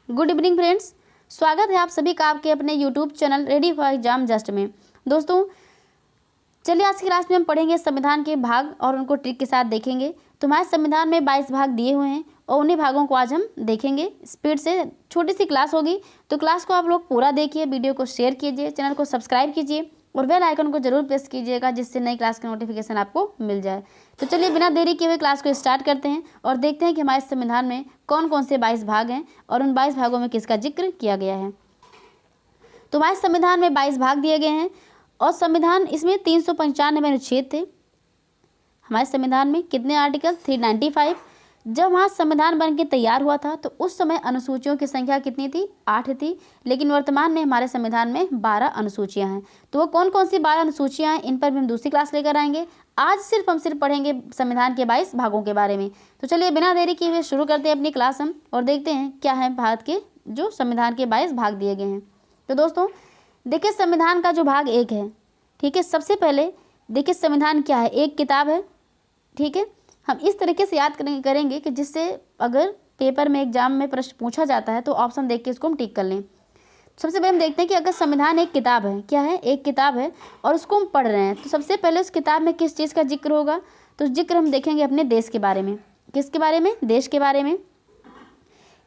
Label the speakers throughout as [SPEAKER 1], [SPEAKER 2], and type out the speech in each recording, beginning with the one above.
[SPEAKER 1] Good evening friends, स्वागत है आप सभी का आपके अपने YouTube channel ready for exam just में। दोस्तों चलिए आज की क्लास में हम पढ़ेंगे संविधान के भाग और उनको ट्रिक के साथ देखेंगे। तो हमारे संविधान में 22 भाग दिए हुए हैं और उन्हीं भागों को आज हम देखेंगे। स्पीड से छोटी सी क्लास होगी, तो क्लास को आप लोग पूरा देखिए, वीडियो को शेयर कीजिए, चैनल को सब्सक्राइब कीजिए और बेल आइकन को जरूर प्रेस कीजिएगा, जिससे नई क्लास की नोटिफिकेशन आपको मिल जाए। तो चलिए बिना देरी किए हुए क्लास को स्टार्ट करते हैं और देखते हैं कि हमारे संविधान में कौन कौन से 22 भाग हैं और उन 22 भागों में किसका जिक्र किया गया है। तो हमारे संविधान में 22 भाग दिए गए हैं और संविधान इसमें 395 अनुच्छेद थे। हमारे संविधान में कितने आर्टिकल? 395। जब वहाँ संविधान बन के तैयार हुआ था तो उस समय अनुसूचियों की संख्या कितनी थी? 8 थी। लेकिन वर्तमान में हमारे संविधान में 12 अनुसूचियाँ हैं। तो वो कौन कौन सी 12 अनुसूचियाँ हैं, इन पर भी हम दूसरी क्लास लेकर आएंगे। आज हम सिर्फ पढ़ेंगे संविधान के 22 भागों के बारे में। तो चलिए बिना देरी किए हुए शुरू करते हैं अपनी क्लास हम और देखते हैं क्या है भारत के जो संविधान के 22 भाग दिए गए हैं। तो दोस्तों देखिए, संविधान का जो भाग 1 है, ठीक है, सबसे पहले देखिए संविधान क्या है, एक किताब है, ठीक है। हम इस तरीके से याद करेंगे कि जिससे अगर पेपर में एग्जाम में प्रश्न पूछा जाता है तो ऑप्शन देख के इसको हम टिक कर लें। सबसे पहले हम देखते हैं कि अगर संविधान एक किताब है, क्या है, एक किताब है और उसको हम पढ़ रहे हैं, तो सबसे पहले उस किताब में किस चीज़ का जिक्र होगा? तो जिक्र हम देखेंगे अपने देश के बारे में। किसके बारे में? देश के बारे में।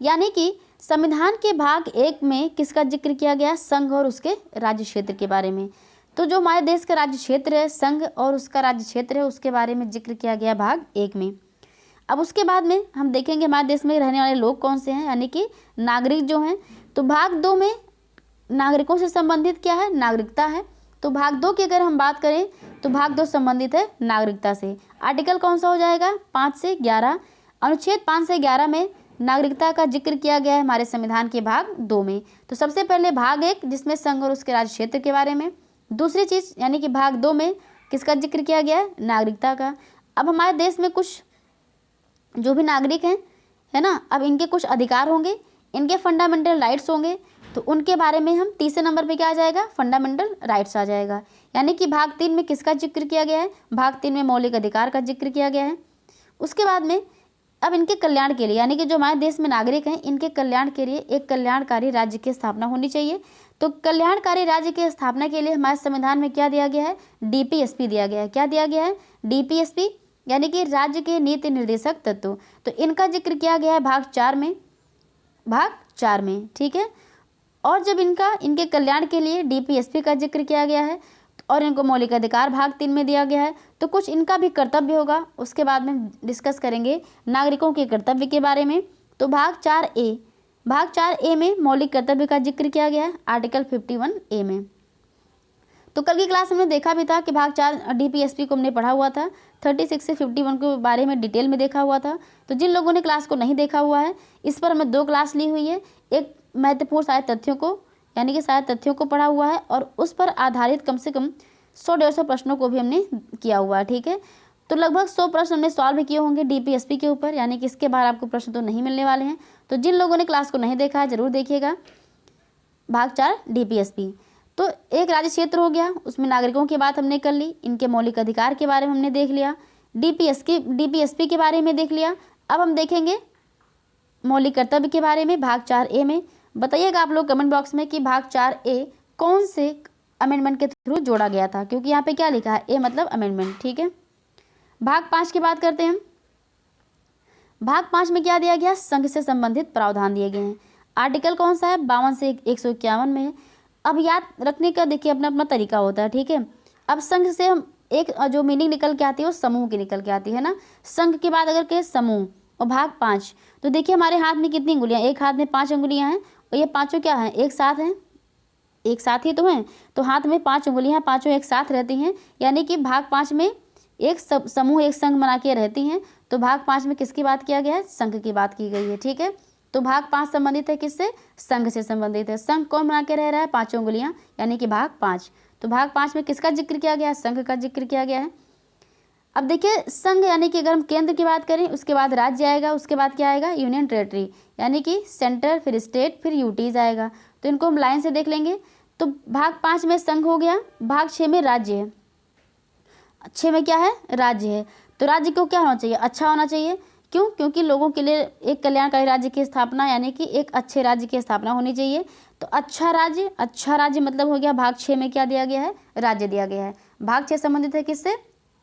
[SPEAKER 1] यानी कि संविधान के भाग 1 में किसका जिक्र किया गया? संघ और उसके राज्य क्षेत्र के बारे में। तो जो हमारे देश का राज्य क्षेत्र है, संघ और उसका राज्य क्षेत्र है, उसके बारे में जिक्र किया गया भाग 1 में। अब उसके बाद में हम देखेंगे हमारे देश में रहने वाले लोग कौन से हैं, यानी कि नागरिक जो हैं। तो भाग 2 में नागरिकों से संबंधित क्या है? नागरिकता है। तो भाग 2 की अगर हम बात करें तो भाग 2 संबंधित है नागरिकता से। आर्टिकल कौन सा हो जाएगा? 5 से 11। अनुच्छेद 5 से 11 में नागरिकता का जिक्र किया गया है हमारे संविधान के भाग 2 में। तो सबसे पहले भाग 1 जिसमें संघ और उसके राज्य क्षेत्र के बारे में। दूसरी चीज़ यानी कि भाग 2 में किसका जिक्र किया गया है? नागरिकता का। अब हमारे देश में कुछ जो भी नागरिक हैं, है ना, अब इनके कुछ अधिकार होंगे, इनके फंडामेंटल राइट्स होंगे, तो उनके बारे में हम तीसरे नंबर पे क्या आ जाएगा? फंडामेंटल राइट्स आ जाएगा। यानी कि भाग 3 में किसका जिक्र किया गया है? भाग 3 में मौलिक अधिकार का जिक्र किया गया है। उसके बाद में अब इनके कल्याण के लिए, यानी कि जो हमारे देश में नागरिक हैं, इनके कल्याण के लिए एक कल्याणकारी राज्य की स्थापना होनी चाहिए। तो कल्याणकारी राज्य की स्थापना के लिए हमारे संविधान में क्या दिया गया है? डीपीएसपी दिया गया है। क्या दिया गया है? डीपीएसपी, यानी कि राज्य के नीति निर्देशक तत्व। तो इनका जिक्र किया गया है भाग 4 में, भाग 4 में, ठीक है। और जब इनके कल्याण के लिए डीपीएसपी का जिक्र किया गया है और इनको मौलिक अधिकार भाग 3 में दिया गया है, तो कुछ इनका भी कर्तव्य होगा। उसके बाद में डिस्कस करेंगे नागरिकों के कर्तव्य के बारे में। तो भाग 4A में मौलिक कर्तव्य का जिक्र किया गया है आर्टिकल 51A में। तो कल की क्लास में देखा भी था कि भाग 4 डीपीएसपी को हमने पढ़ा हुआ था, 36 से 51 के बारे में डिटेल में देखा हुआ था। तो जिन लोगों ने क्लास को नहीं देखा हुआ है, इस पर हमने 2 क्लास ली हुई है। एक महत्वपूर्ण सारे तथ्यों को, यानी कि सारे तथ्यों को पढ़ा हुआ है और उस पर आधारित कम से कम 100-150 प्रश्नों को भी हमने किया हुआ है, ठीक है। तो लगभग 100 प्रश्न हमने सॉल्व किए होंगे डीपीएसपी के ऊपर, यानी कि इसके बाद आपको प्रश्न तो नहीं मिलने वाले हैं। तो जिन लोगों ने क्लास को नहीं देखा है जरूर देखिएगा। भाग 4 डीपीएसपी। तो एक राज्य क्षेत्र हो गया, उसमें नागरिकों की बात हमने कर ली, इनके मौलिक अधिकार के बारे में हमने देख लिया, डीपीएसपी के बारे में देख लिया। अब हम देखेंगे मौलिक कर्तव्य के बारे में भाग 4A में। बताइएगा आप लोग कमेंट बॉक्स में कि भाग 4A कौन से अमेंडमेंट के थ्रू जोड़ा गया था, क्योंकि यहाँ पे क्या लिखा है? ए मतलब अमेंडमेंट, ठीक है। भाग 5 की बात करते हैं। भाग 5 में क्या दिया गया? संघ से संबंधित प्रावधान दिए गए हैं। आर्टिकल कौन सा है? 52 से 151 में है। अब याद रखने का देखिए अपना अपना तरीका होता है, ठीक है। अब संघ से हम एक जो मीनिंग निकल के आती है वो समूह की निकल के आती है ना। संघ की बात अगर कहें समूह, और भाग 5, तो देखिए हमारे हाथ में कितनी उंगलियां? एक हाथ में 5 उंगलियां हैं और ये पांचों क्या हैं? एक साथ हैं, एक साथ ही तो हैं। तो हाथ में 5 उंगलियां, पांचों एक साथ रहती हैं, यानी कि भाग 5 में एक समूह, एक संघ बना के रहती हैं। तो भाग 5 में किसकी बात किया गया है? संघ की बात की गई है, ठीक है। तो भाग 5 संबंधित है किससे? संघ से संबंधित है। संघ कौन बना के रह रहा है? 5 उंगलियां, यानी कि भाग 5। तो भाग 5 में किसका जिक्र किया गया है? संघ का जिक्र किया गया है। अब देखिए संघ यानी कि अगर हम केंद्र की बात करें, उसके बाद राज्य आएगा, उसके बाद क्या आएगा? यूनियन टेरेटरी, यानी कि सेंटर, फिर स्टेट, फिर यूटीज आएगा। तो इनको हम लाइन से देख लेंगे। तो भाग 5 में संघ हो गया, भाग 6 में राज्य है, 6 में क्या है? राज्य है। तो राज्य को क्या होना चाहिए? अच्छा होना चाहिए, क्यों? क्योंकि लोगों के लिए एक कल्याणकारी राज्य की स्थापना यानी कि एक अच्छे राज्य की स्थापना होनी चाहिए। तो अच्छा राज्य मतलब हो गया भाग 6 में क्या दिया गया है? राज्य दिया गया है। भाग 6 संबंधित है किससे?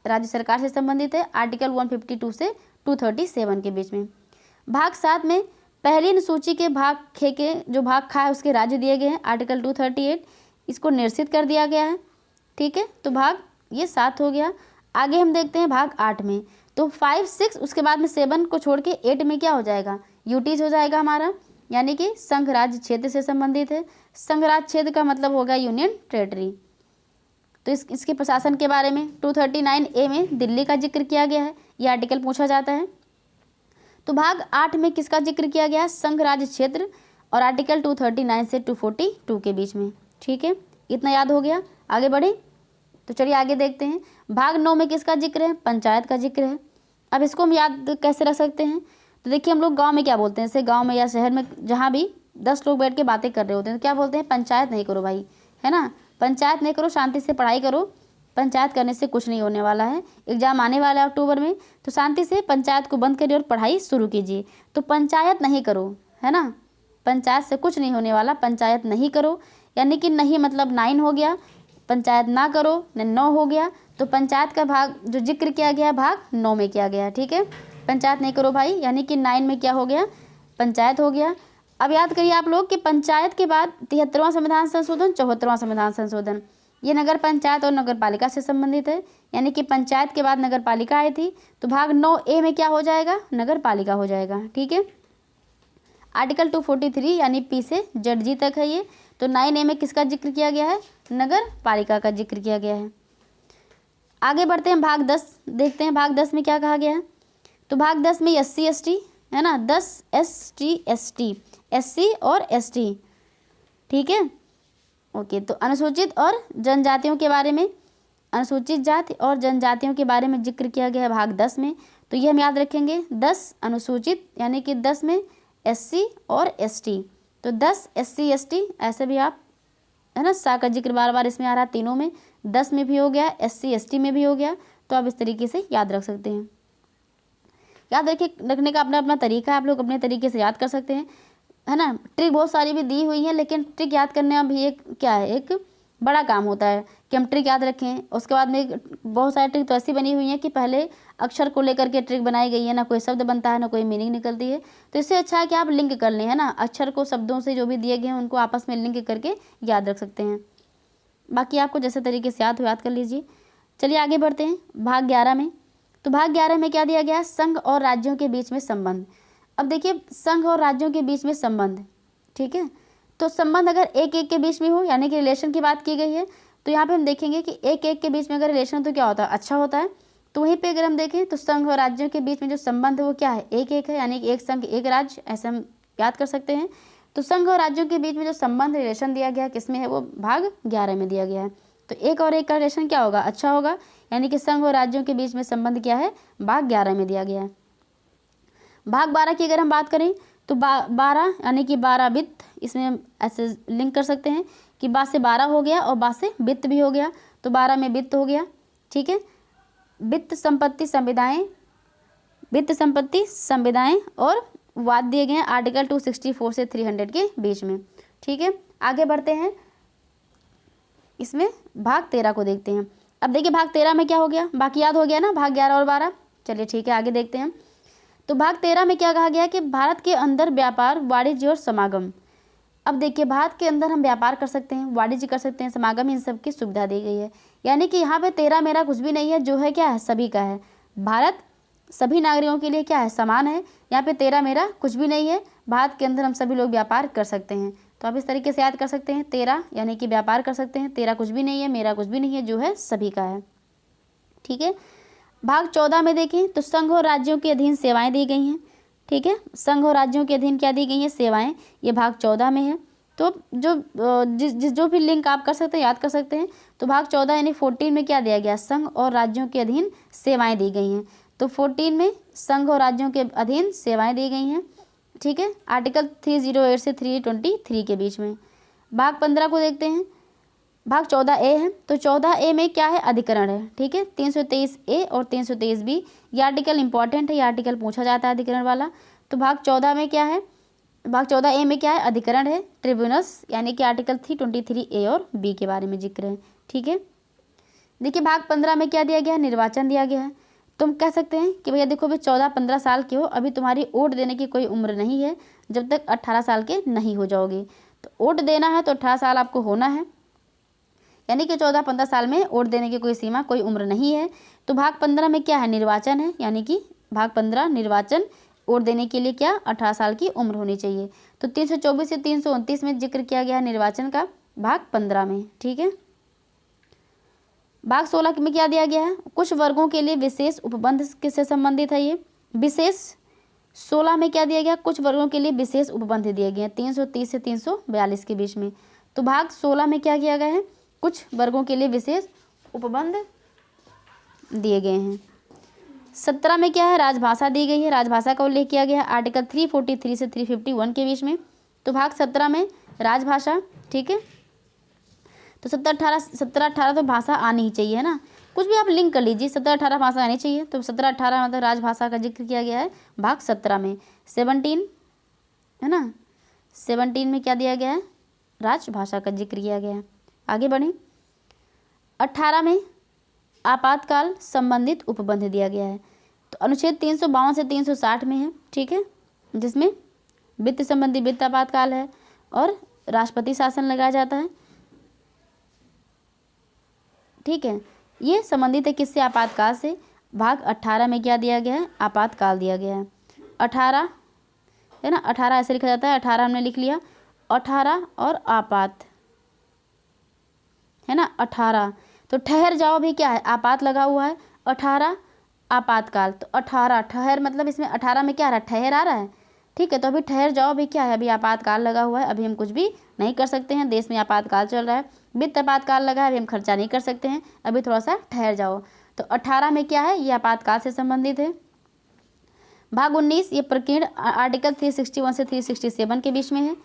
[SPEAKER 1] राज्य सरकार से संबंधित है, आर्टिकल 152 से 237 के बीच में। भाग 7 में पहली अनुसूची के भाग ख के जो भाग खा है उसके राज्य दिए गए हैं, आर्टिकल 238, इसको निरसित कर दिया गया है। ठीक है, तो भाग ये 7 हो गया। आगे हम देखते हैं भाग 8 में, तो 5, 6 उसके बाद में 7 को छोड़ के 8 में क्या हो जाएगा? यूटीज हो जाएगा हमारा, यानी कि संघ राज्य क्षेत्र से संबंधित है। संघ राज्य क्षेत्र का मतलब होगा यूनियन टेरेटरी। तो इसके प्रशासन के बारे में 239A में दिल्ली का जिक्र किया गया है, यह आर्टिकल पूछा जाता है। तो भाग 8 में किसका जिक्र किया गया है? संघ राज्य क्षेत्र, और आर्टिकल 239 से 242 के बीच में। ठीक है, इतना याद हो गया। आगे बढ़े तो चलिए आगे देखते हैं। भाग 9 में किसका जिक्र है? पंचायत का जिक्र है। अब इसको हम याद कैसे रख सकते हैं? तो देखिए, हम लोग गांव में क्या बोलते हैं, जैसे गांव में या शहर में जहाँ भी 10 लोग बैठ के बातें कर रहे होते हैं तो क्या बोलते हैं? पंचायत नहीं करो भाई, है ना, पंचायत नहीं करो, शांति से पढ़ाई करो। पंचायत करने से कुछ नहीं होने वाला है, एग्जाम आने वाला है अक्टूबर में, तो शांति से पंचायत को बंद करिए और पढ़ाई शुरू कीजिए। तो पंचायत नहीं करो, है ना, पंचायत से कुछ नहीं होने वाला, पंचायत नहीं करो, यानी कि नहीं मतलब 9 हो गया, पंचायत ना करो 9 हो गया। तो पंचायत का भाग जो जिक्र किया गया भाग 9 में किया गया। ठीक है, पंचायत नहीं करो भाई, यानी कि 9 में क्या हो गया? पंचायत हो गया। अब याद करिए आप लोग कि पंचायत के बाद 73वां संविधान संशोधन, 74वां संविधान संशोधन, ये नगर पंचायत और नगर पालिका से संबंधित है, यानी कि पंचायत के बाद नगर पालिका आई थी। तो भाग 9A में क्या हो जाएगा? नगर पालिका हो जाएगा। ठीक है, आर्टिकल 243 यानी P से ZG तक है ये। तो 9A में किसका जिक्र किया गया है? नगर पालिका का जिक्र किया गया है। आगे बढ़ते हैं, भाग 10 देखते हैं। भाग 10 में क्या कहा गया है? तो भाग 10 में SC ST है ना, 10 ST ST, SC और ST। ठीक है, ओके। तो अनुसूचित और जनजातियों के बारे में, अनुसूचित जाति और जनजातियों के बारे में जिक्र किया गया है भाग 10 में। तो ये हम याद रखेंगे, 10 अनुसूचित यानी कि 10 में SC और ST। तो 10 SC ST ऐसे भी आप, है ना, सा का जिक्र बार बार इसमें आ रहा है, तीनों में, 10 में भी हो गया, SC ST में भी हो गया। तो आप इस तरीके से याद रख सकते हैं। याद रखने का अपना अपना तरीका है, आप लोग अपने तरीके से याद कर सकते हैं, है ना। ट्रिक बहुत सारी भी दी हुई है, लेकिन ट्रिक याद करने में भी एक क्या है, एक बड़ा काम होता है कि हम ट्रिक याद रखें। उसके बाद में बहुत सारी ट्रिक तो ऐसी बनी हुई है कि पहले अक्षर को लेकर के ट्रिक बनाई गई है, ना कोई शब्द बनता है ना कोई मीनिंग निकलती है। तो इससे अच्छा है कि आप लिंक कर लें, है ना, अक्षर को शब्दों से जो भी दिए गए हैं उनको आपस में लिंक करके याद रख सकते हैं। बाकी आपको जैसे तरीके से याद हो याद कर लीजिए। चलिए आगे बढ़ते हैं भाग 11 में। तो भाग 11 में क्या दिया गया? संघ और राज्यों के बीच में संबंध। अब देखिए, संघ और राज्यों के बीच में संबंध, ठीक है, तो संबंध अगर एक एक के बीच में हो, यानी कि रिलेशन की बात की गई है, तो यहाँ पे हम देखेंगे कि एक एक के बीच में अगर रिलेशन तो क्या होता है? अच्छा होता है। तो वहीं पे अगर हम देखें तो संघ और राज्यों के बीच में जो संबंध है वो क्या है? एक एक है, यानी कि एक संघ एक राज्य, ऐसे हम याद कर सकते हैं। तो संघ और राज्यों के बीच में जो संबंध रिलेशन दिया गया किसमें है? वो भाग 11 में दिया गया है। तो एक और एक का रिलेशन क्या होगा? अच्छा होगा, यानी कि संघ और राज्यों के बीच में संबंध क्या है? भाग 11 में दिया गया है। भाग 12 की अगर हम बात करें तो 12 यानी कि 12 वित्त, इसमें हम ऐसे लिंक कर सकते हैं कि बा से 12 हो गया और बा से वित्त भी हो गया, तो 12 में वित्त हो गया। ठीक है, वित्त संपत्ति संविदाएं और वाद दिए गए हैं आर्टिकल 264 से 300 के बीच में। ठीक है, आगे बढ़ते हैं, इसमें भाग 13 को देखते हैं। अब देखिए भाग 13 में क्या हो गया? बाकी याद हो गया ना, भाग 11 और 12। चलिए ठीक है, आगे देखते हैं। तो भाग 13 में क्या कहा गया कि भारत के अंदर व्यापार, वाणिज्य और समागम। अब देखिए, भारत के अंदर हम व्यापार कर सकते हैं, वाणिज्य कर सकते हैं, समागम, इन सब की सुविधा दी गई है। यानी कि यहाँ पे तेरा मेरा कुछ भी नहीं है, जो है क्या है? सभी का है। भारत सभी नागरिकों के लिए क्या है? समान है। यहाँ पे तेरा मेरा कुछ भी नहीं है, भारत के अंदर हम सभी लोग व्यापार कर सकते हैं। तो आप इस तरीके से याद कर सकते हैं, तेरा यानी कि व्यापार कर सकते हैं, तेरा कुछ भी नहीं है, मेरा कुछ भी नहीं है, जो है सभी का है। ठीक है, भाग 14 में देखें तो संघ और राज्यों के अधीन सेवाएं दी गई हैं। ठीक है, संघ और राज्यों के अधीन क्या दी गई हैं? सेवाएं। ये भाग 14 में है। तो जो भी लिंक आप कर सकते हैं, याद कर सकते हैं। तो भाग 14 यानी 14 में क्या दिया गया? संघ और राज्यों के अधीन सेवाएं दी गई हैं। तो 14 में संघ और राज्यों के अधीन सेवाएं दी गई हैं। ठीक है, आर्टिकल 308 से 323 के बीच में। भाग 15 को देखते हैं। भाग 14A है, तो 14A में क्या है, अधिकरण है, ठीक है। 323A और 323B, ये आर्टिकल इंपॉर्टेंट है, ये आर्टिकल पूछा जाता है अधिकरण वाला। तो भाग 14 में क्या है, भाग 14A में क्या है, अधिकरण है, ट्रिब्यूनल्स, यानी कि आर्टिकल 323A और B के बारे में जिक्र है, ठीक है। देखिए भाग 15 में क्या दिया गया है, निर्वाचन दिया गया है। तुम कह सकते हैं कि भैया देखो, भी 14-15 साल के हो, अभी तुम्हारी वोट देने की कोई उम्र नहीं है जब तक 18 साल के नहीं हो जाओगे। तो वोट देना है तो 18 साल आपको होना है, यानी कि 14-15 साल में वोट देने की कोई सीमा, कोई उम्र नहीं है। तो भाग 15 में क्या है, निर्वाचन है, यानी कि भाग 15 निर्वाचन, वोट देने के लिए क्या 18 साल की उम्र होनी चाहिए। तो 324 से 329 में जिक्र किया गया है निर्वाचन का, भाग 15 में, ठीक है। भाग 16 में क्या दिया गया है, कुछ वर्गों के लिए विशेष उपबंध किससे संबंधित है, ये विशेष 16 में क्या दिया गया, कुछ वर्गों के लिए विशेष उपबंध दिए गए हैं 330 से 342 के बीच में। तो भाग 16 में क्या किया गया है, कुछ वर्गों के लिए विशेष उपबंध दिए गए हैं। 17 में क्या है, राजभाषा दी गई है, राजभाषा का उल्लेख किया गया है आर्टिकल 343 से 351 के बीच में। तो भाग 17 में राजभाषा, ठीक है। तो 17-18 तो भाषा आनी ही चाहिए, है ना, कुछ भी आप लिंक कर लीजिए, 17-18 भाषा आनी चाहिए। तो 17-18 मतलब राजभाषा का जिक्र किया गया है भाग 17 में। 17 है ना, 17 में क्या दिया गया है, राजभाषा का जिक्र किया गया है। आगे बढ़ें, 18 में आपातकाल संबंधित उपबंध दिया गया है। तो अनुच्छेद 352 से 360 में है, ठीक है, जिसमें वित्त संबंधी वित्त आपातकाल है और राष्ट्रपति शासन लगाया जाता है, ठीक है। ये संबंधित है किससे, आपातकाल से। भाग 18 में क्या दिया गया है, आपातकाल दिया गया है। 18 है ना, 18 ऐसे लिखा जाता है, 18 हमने लिख लिया, 18 और आपात, है ना, 18 तो ठहर जाओ भी क्या है, आपात लगा हुआ है, 18 आपातकाल। तो 18 ठहर मतलब इसमें 18 में क्या आ रहा है, ठहर आ रहा है, ठीक है। तो अभी ठहर जाओ भी क्या है, अभी आपातकाल लगा हुआ है, अभी हम कुछ भी नहीं कर सकते हैं, देश में आपातकाल चल रहा है, वित्त आपातकाल लगा है, अभी हम खर्चा नहीं कर सकते हैं, अभी थोड़ा सा ठहर जाओ। तो 18 में क्या है, ये आपातकाल से संबंधित है। भाग 19 ये प्रकीर्ण आर्टिकल 361 से 367 के बीच में है।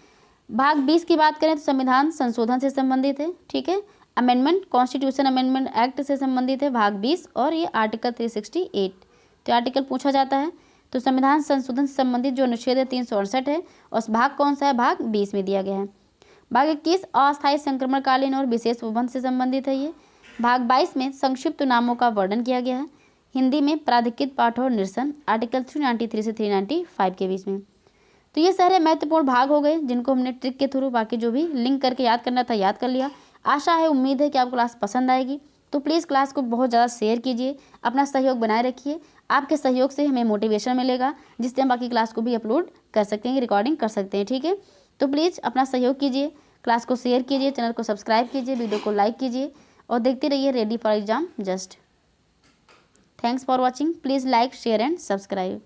[SPEAKER 1] भाग 20 की बात करें तो संविधान संशोधन से संबंधित है, ठीक है, अमेंडमेंट, कॉन्स्टिट्यूशन अमेंडमेंट एक्ट से संबंधित है भाग 20, और ये आर्टिकल 368। तो आर्टिकल पूछा जाता है। तो संविधान संशोधन से संबंधित जो अनुच्छेद है 368 है, और भाग कौन सा है, भाग 20 में दिया गया है। भाग 21 अस्थायी संक्रमणकालीन और विशेष उपबंध से संबंधित है ये। भाग 22 में संक्षिप्त नामों का वर्णन किया गया है, हिंदी में प्राधिकृत पाठ और निरसन, आर्टिकल 393 से 395 के बीच में। तो ये सारे महत्वपूर्ण भाग हो गए जिनको हमने ट्रिक के थ्रू, बाकी जो भी लिंक करके याद करना था याद कर लिया। आशा है, उम्मीद है कि आपको क्लास पसंद आएगी। तो प्लीज़ क्लास को बहुत ज़्यादा शेयर कीजिए, अपना सहयोग बनाए रखिए। आपके सहयोग से हमें मोटिवेशन मिलेगा, जिससे हम बाकी क्लास को भी अपलोड कर सकते हैं, रिकॉर्डिंग कर सकते हैं, ठीक है। तो प्लीज़ अपना सहयोग कीजिए, क्लास को शेयर कीजिए, चैनल को सब्सक्राइब कीजिए, वीडियो को लाइक कीजिए और देखते रहिए ready for exam just. Thanks for watching, please like share and subscribe.